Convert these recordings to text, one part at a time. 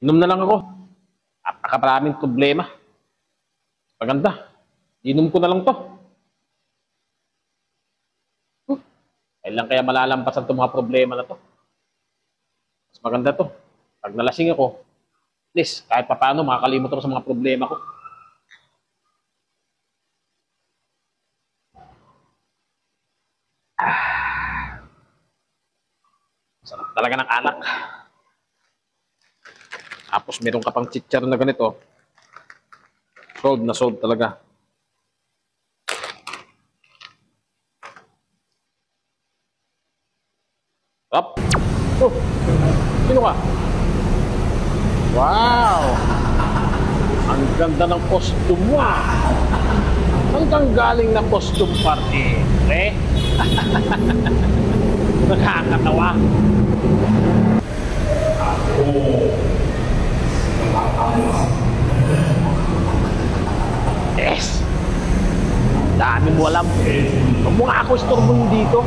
Inom na lang ako. Napakaraming problema. Maganda. Inom ko na lang to. Kailan kaya malalampasan itong mga problema na to? Mas maganda to. Pag nalasing ako, at least kahit pa paano makakalimot ako sa mga problema ko. Sarap talaga ng alak. Tapos meron ka pang chichar na ganito. Sold na sold talaga. Up. Oh, sino ka? Wow! Ang ganda ng costume mo. Saan kang galing na costume party? Nakakatawa. Yes! Dami mo alam. Huwag mo nga ako istorbohin dito.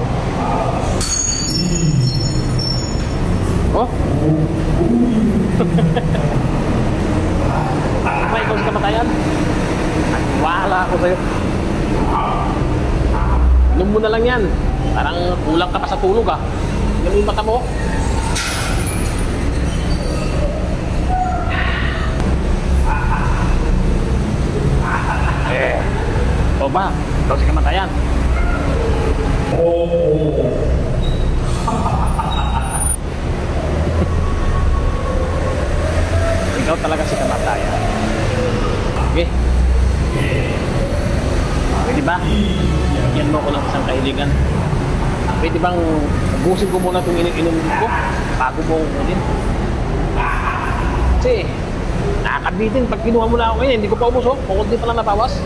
Oh? Ano ikaw sa kamatayan? Wala ako sa'yo. Inom mo na lang yan. Parang kulang ka pa sa tulog ah. Yan yung mata mo. O ba? Ikaw sa kamatayan. Ikaw talaga si kamatayan. Okay? Pwede ba? Bigyan mo ko ng isang kahilingan. Pwede bang ubusin ko muna itong inom ko bago mo unin? Kasi nakakabitin pag kinuha mo na ako ngayon, hindi ko pa ubus oh. Kung di pa lang nabawas.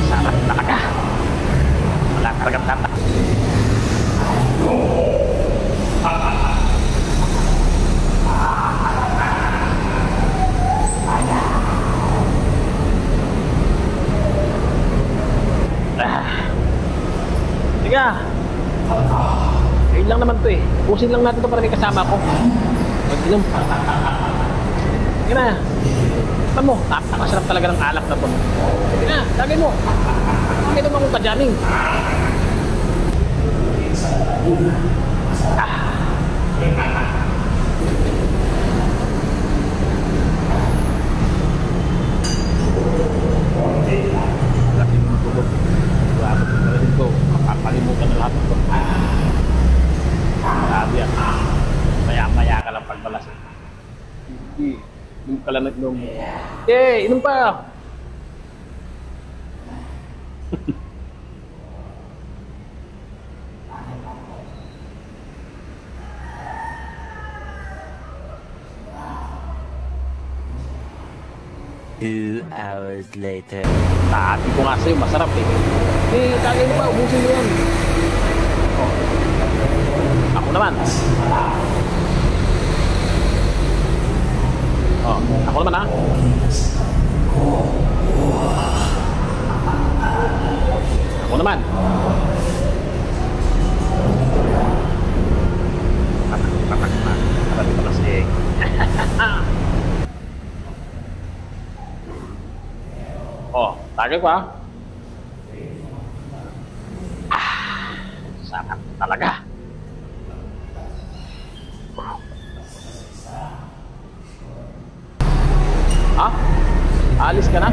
Sarap talaga. Wala talagang tata. Tiga. Ayun lang naman to eh. Pusin lang natin to para may kasama ko. Mag-inom. Sige na. Ito mo, napakasarap talaga ng alak na to. Sige na, lagay mo. Pakita mo akong kadyaming. Laki mo tulog. Grabe na rin ito. Makapalimutan na lahat ito. Grabe yan. Maya-maya ka lang pagbalasing. Hindi. Inom ka lang na inom. Inom pa! Two hours later. Sabi ko nga sa'yo, masarap eh. Kagay mo pa, ubusin mo yan. Oh. Ako naman. Oh, ako naman ha. Ako naman. Patak na. Marami pa kasi. Oh, tagay ko ha. Sarap talaga. Ha? Alis ka na?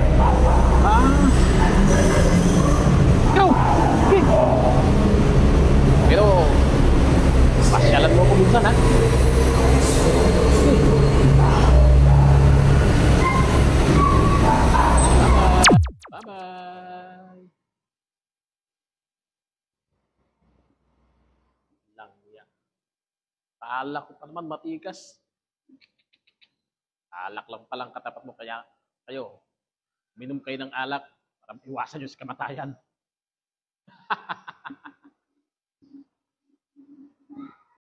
Ikaw! Okay. Pero, pasyalan mo ko minsan ha? Bye-bye! Lang yan. Alak ko pa naman matigas. Alak lang palang katapat mo kaya kayo. Minom kayo ng alak para iwasan nyo sa kamatayan.